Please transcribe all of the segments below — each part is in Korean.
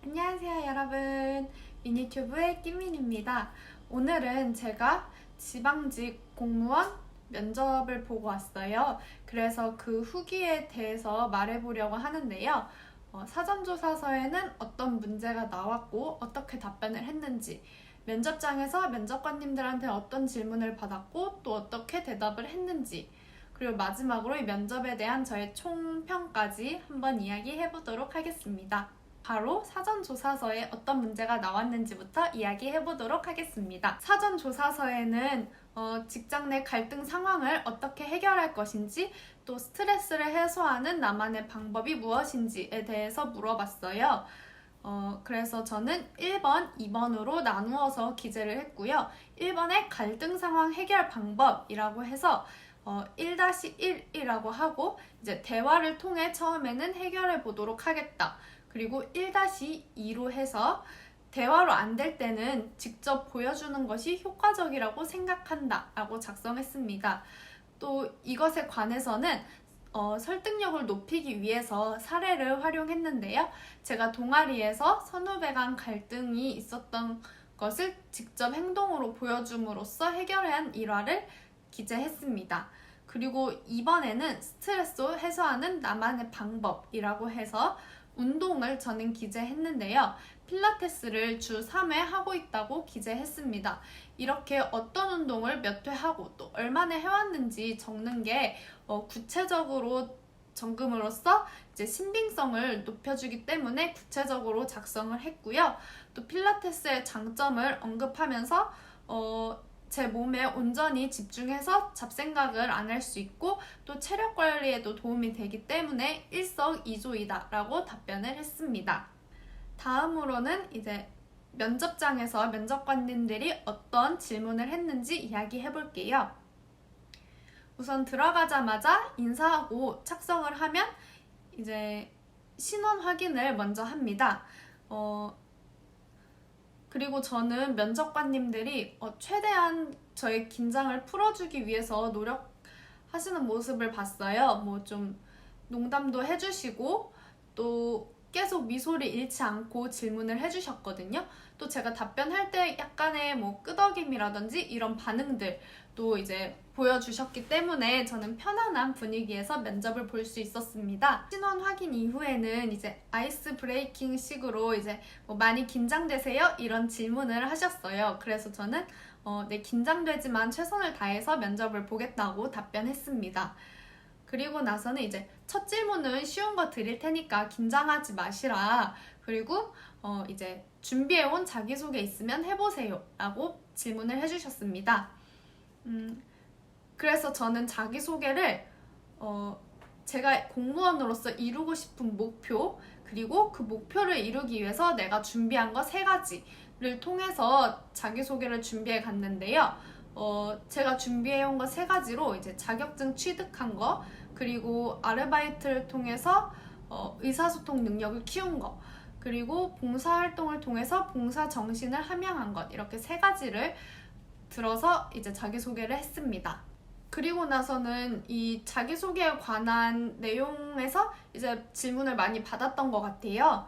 안녕하세요 여러분, 미니튜브의 끼민입니다. 오늘은 제가 지방직 공무원 면접을 보고 왔어요. 그래서 그 후기에 대해서 말해보려고 하는데요. 사전조사서에는 어떤 문제가 나왔고 어떻게 답변을 했는지, 면접장에서 면접관님들한테 어떤 질문을 받았고 또 어떻게 대답을 했는지, 그리고 마지막으로 이 면접에 대한 저의 총평까지 한번 이야기해보도록 하겠습니다. 바로 사전조사서에 어떤 문제가 나왔는지부터 이야기해보도록 하겠습니다. 사전조사서에는 직장 내 갈등 상황을 어떻게 해결할 것인지, 또 스트레스를 해소하는 나만의 방법이 무엇인지에 대해서 물어봤어요. 그래서 저는 1번, 2번으로 나누어서 기재를 했고요. 1번에 갈등 상황 해결 방법이라고 해서 1-1이라고 하고, 이제 대화를 통해 처음에는 해결해 보도록 하겠다. 그리고 1-2로 해서 대화로 안 될 때는 직접 보여주는 것이 효과적이라고 생각한다 라고 작성했습니다. 또 이것에 관해서는 설득력을 높이기 위해서 사례를 활용했는데요. 제가 동아리에서 선후배 간 갈등이 있었던 것을 직접 행동으로 보여줌으로써 해결한 일화를 기재했습니다. 그리고 이번에는 스트레스 해소하는 나만의 방법이라고 해서 운동을 저는 기재했는데요. 필라테스를 주 3회 하고 있다고 기재했습니다. 이렇게 어떤 운동을 몇 회 하고 또 얼마나 해왔는지 적는 게 구체적으로 적음으로써 이제 신빙성을 높여주기 때문에 구체적으로 작성을 했고요. 또 필라테스의 장점을 언급하면서 제 몸에 온전히 집중해서 잡생각을 안 할 수 있고 또 체력 관리에도 도움이 되기 때문에 일석이조이다 라고 답변을 했습니다. 다음으로는 이제 면접장에서 면접관님들이 어떤 질문을 했는지 이야기해 볼게요. 우선 들어가자마자 인사하고 착석을 하면 이제 신원 확인을 먼저 합니다. 그리고 저는 면접관님들이 최대한 저의 긴장을 풀어주기 위해서 노력하시는 모습을 봤어요. 뭐 좀 농담도 해주시고 또 계속 미소를 잃지 않고 질문을 해주셨거든요. 또 제가 답변할 때 약간의 뭐 끄덕임이라든지 이런 반응들 또 이제 보여주셨기 때문에 저는 편안한 분위기에서 면접을 볼 수 있었습니다. 신원 확인 이후에는 이제 아이스 브레이킹 식으로 이제 뭐 많이 긴장되세요? 이런 질문을 하셨어요. 그래서 저는 네, 긴장되지만 최선을 다해서 면접을 보겠다고 답변했습니다. 그리고 나서는 이제 첫 질문은 쉬운 거 드릴 테니까 긴장하지 마시라. 그리고 이제 준비해온 자기소개 있으면 해보세요 라고 질문을 해주셨습니다. 그래서 저는 자기소개를 제가 공무원으로서 이루고 싶은 목표, 그리고 그 목표를 이루기 위해서 내가 준비한 거 3가지를 통해서 자기소개를 준비해 갔는데요. 제가 준비해온 거 3가지로 이제 자격증 취득한 거, 그리고 아르바이트를 통해서 의사소통 능력을 키운 거, 그리고 봉사활동을 통해서 봉사 정신을 함양한 것, 이렇게 3가지를 들어서 이제 자기소개를 했습니다. 그리고 나서는 이 자기소개에 관한 내용에서 이제 질문을 많이 받았던 것 같아요.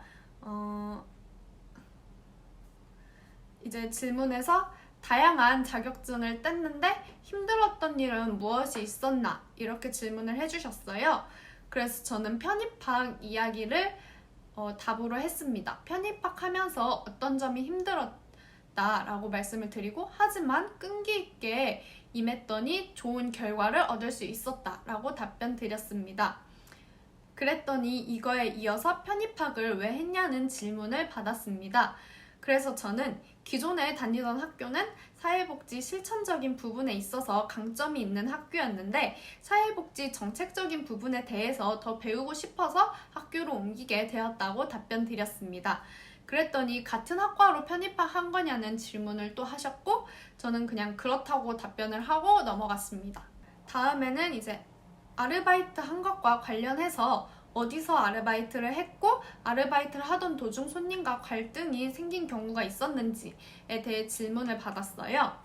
이제 질문에서 다양한 자격증을 땄는데 힘들었던 일은 무엇이 있었나? 이렇게 질문을 해주셨어요. 그래서 저는 편입학 이야기를 답으로 했습니다. 편입학하면서 어떤 점이 힘들었다라고 말씀을 드리고, 하지만 끈기 있게 임했더니 좋은 결과를 얻을 수 있었다라고 답변 드렸습니다. 그랬더니 이거에 이어서 편입학을 왜 했냐는 질문을 받았습니다. 그래서 저는 기존에 다니던 학교는 사회복지 실천적인 부분에 있어서 강점이 있는 학교였는데 사회복지 정책적인 부분에 대해서 더 배우고 싶어서 학교로 옮기게 되었다고 답변 드렸습니다. 그랬더니 같은 학과로 편입한 거냐는 질문을 또 하셨고, 저는 그냥 그렇다고 답변을 하고 넘어갔습니다. 다음에는 이제 아르바이트 한 것과 관련해서 어디서 아르바이트를 했고 아르바이트를 하던 도중 손님과 갈등이 생긴 경우가 있었는지에 대해 질문을 받았어요.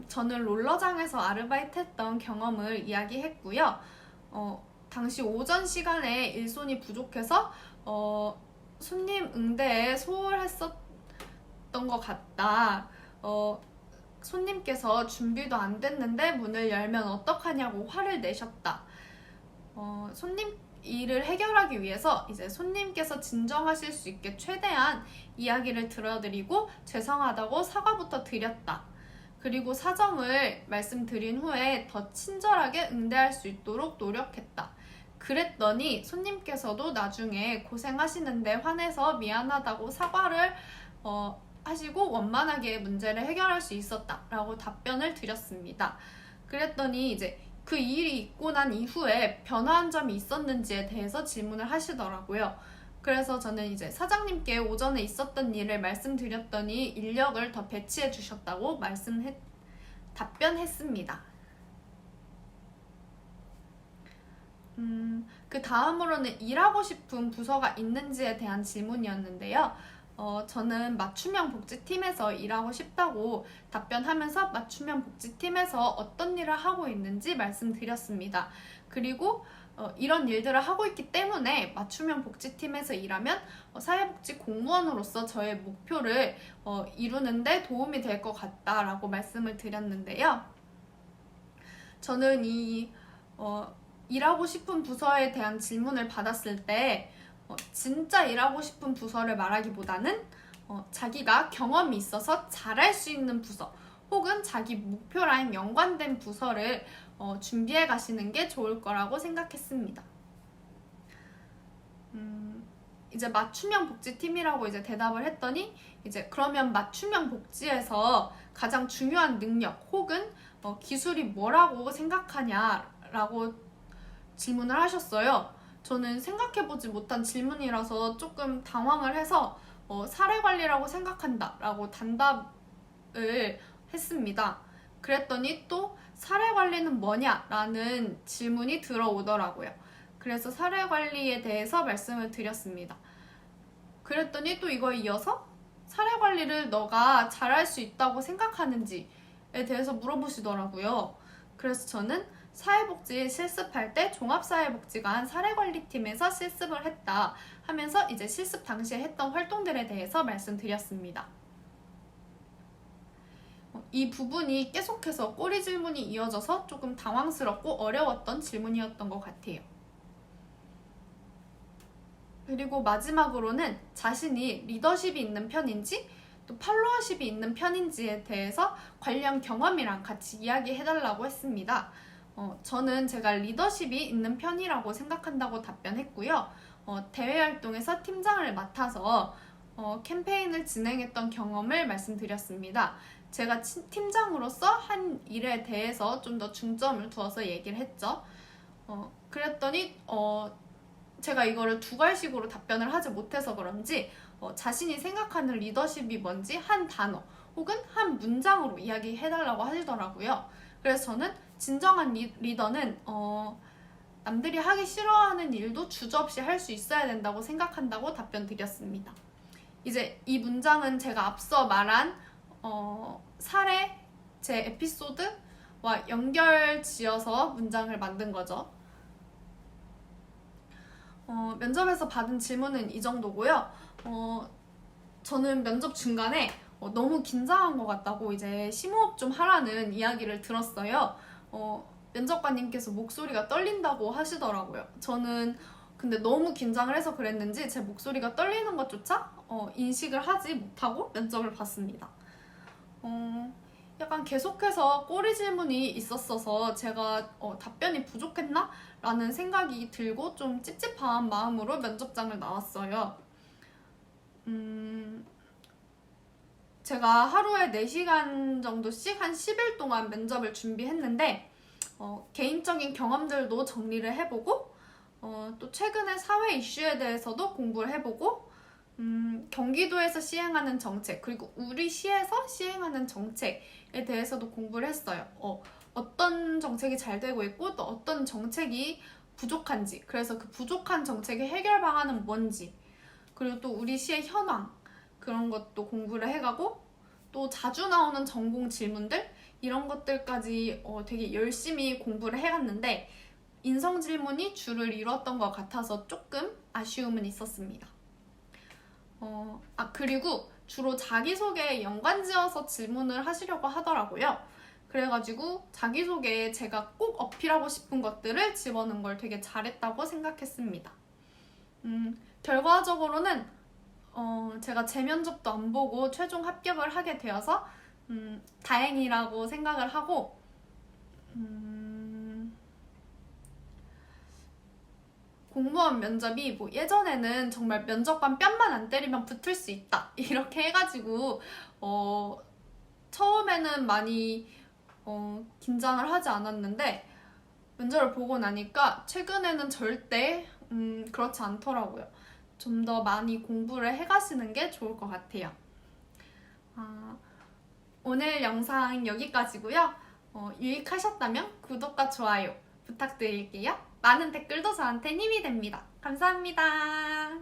저는 롤러장에서 아르바이트 했던 경험을 이야기했고요. 당시 오전 시간에 일손이 부족해서 손님 응대에 소홀했었던 것 같다. 손님께서 준비도 안 됐는데 문을 열면 어떡하냐고 화를 내셨다. 손님 일을 해결하기 위해서 이제 손님께서 진정하실 수 있게 최대한 이야기를 들어드리고 죄송하다고 사과부터 드렸다. 그리고 사정을 말씀드린 후에 더 친절하게 응대할 수 있도록 노력했다. 그랬더니 손님께서도 나중에 고생하시는데 화내서 미안하다고 사과를 하시고 원만하게 문제를 해결할 수 있었다라고 답변을 드렸습니다. 그랬더니 이제 그 일이 있고 난 이후에 변화한 점이 있었는지에 대해서 질문을 하시더라고요. 그래서 저는 이제 사장님께 오전에 있었던 일을 말씀드렸더니 인력을 더 배치해 주셨다고 답변했습니다. 그 다음으로는 일하고 싶은 부서가 있는지에 대한 질문이었는데요. 저는 맞춤형 복지팀에서 일하고 싶다고 답변하면서 맞춤형 복지팀에서 어떤 일을 하고 있는지 말씀드렸습니다. 그리고 이런 일들을 하고 있기 때문에 맞춤형 복지팀에서 일하면 사회복지 공무원으로서 저의 목표를 이루는데 도움이 될 것 같다라고 말씀을 드렸는데요. 저는 일하고 싶은 부서에 대한 질문을 받았을 때 진짜 일하고 싶은 부서를 말하기보다는 자기가 경험이 있어서 잘할 수 있는 부서 혹은 자기 목표랑 연관된 부서를 준비해 가시는 게 좋을 거라고 생각했습니다. 이제 맞춤형 복지팀이라고 이제 대답을 했더니 이제 그러면 맞춤형 복지에서 가장 중요한 능력 혹은 기술이 뭐라고 생각하냐라고 질문을 하셨어요. 저는 생각해보지 못한 질문이라서 조금 당황을 해서 사례관리라고 생각한다 라고 단답을 했습니다. 그랬더니 또 사례관리는 뭐냐 라는 질문이 들어오더라고요. 그래서 사례관리에 대해서 말씀을 드렸습니다. 그랬더니 또 이거에 이어서 사례관리를 너가 잘할 수 있다고 생각하는지에 대해서 물어보시더라고요. 그래서 저는 사회복지 실습할 때 종합사회복지관 사례관리팀에서 실습을 했다 하면서 이제 실습 당시에 했던 활동들에 대해서 말씀드렸습니다. 이 부분이 계속해서 꼬리 질문이 이어져서 조금 당황스럽고 어려웠던 질문이었던 것 같아요. 그리고 마지막으로는 자신이 리더십이 있는 편인지 또 팔로워십이 있는 편인지에 대해서 관련 경험이랑 같이 이야기해달라고 했습니다. 저는 제가 리더십이 있는 편이라고 생각한다고 답변했고요. 대외 활동에서 팀장을 맡아서 캠페인을 진행했던 경험을 말씀드렸습니다. 제가 팀장으로서 한 일에 대해서 좀 더 중점을 두어서 얘기를 했죠. 그랬더니 제가 이거를 두 갈식으로 답변을 하지 못해서 그런지 자신이 생각하는 리더십이 뭔지 한 단어 혹은 한 문장으로 이야기해달라고 하시더라고요. 그래서 저는 진정한 리더는 남들이 하기 싫어하는 일도 주저없이 할 수 있어야 된다고 생각한다고 답변 드렸습니다. 이제 이 문장은 제가 앞서 말한 사례, 제 에피소드와 연결 지어서 문장을 만든 거죠. 면접에서 받은 질문은 이 정도고요. 저는 면접 중간에 너무 긴장한 것 같다고 이제 심호흡 좀 하라는 이야기를 들었어요. 면접관님께서 목소리가 떨린다고 하시더라고요. 저는 근데 너무 긴장을 해서 그랬는지 제 목소리가 떨리는 것조차 인식을 하지 못하고 면접을 봤습니다. 약간 계속해서 꼬리 질문이 있었어서 제가 답변이 부족했나? 라는 생각이 들고 좀 찝찝한 마음으로 면접장을 나왔어요. 제가 하루에 4시간 정도씩 한 10일 동안 면접을 준비했는데 개인적인 경험들도 정리를 해보고 또 최근에 사회 이슈에 대해서도 공부를 해보고 경기도에서 시행하는 정책 그리고 우리 시에서 시행하는 정책에 대해서도 공부를 했어요. 어떤 정책이 잘 되고 있고 또 어떤 정책이 부족한지 그래서 그 부족한 정책의 해결 방안은 뭔지 그리고 또 우리 시의 현황 그런 것도 공부를 해가고 또 자주 나오는 전공 질문들 이런 것들까지 되게 열심히 공부를 해갔는데 인성 질문이 주를 이뤘던 것 같아서 조금 아쉬움은 있었습니다. 그리고 주로 자기소개에 연관지어서 질문을 하시려고 하더라고요. 그래가지고 자기소개에 제가 꼭 어필하고 싶은 것들을 집어넣은 걸 되게 잘했다고 생각했습니다. 결과적으로는 제가 재면접도 안 보고 최종 합격을 하게 되어서 다행이라고 생각을 하고 공무원 면접이 뭐 예전에는 정말 면접관 뺨만 안 때리면 붙을 수 있다 이렇게 해가지고 처음에는 많이 긴장을 하지 않았는데 면접을 보고 나니까 최근에는 절대 그렇지 않더라고요. 좀 더 많이 공부를 해가시는 게 좋을 것 같아요. 오늘 영상 여기까지고요. 유익하셨다면 구독과 좋아요 부탁드릴게요. 많은 댓글도 저한테 힘이 됩니다. 감사합니다.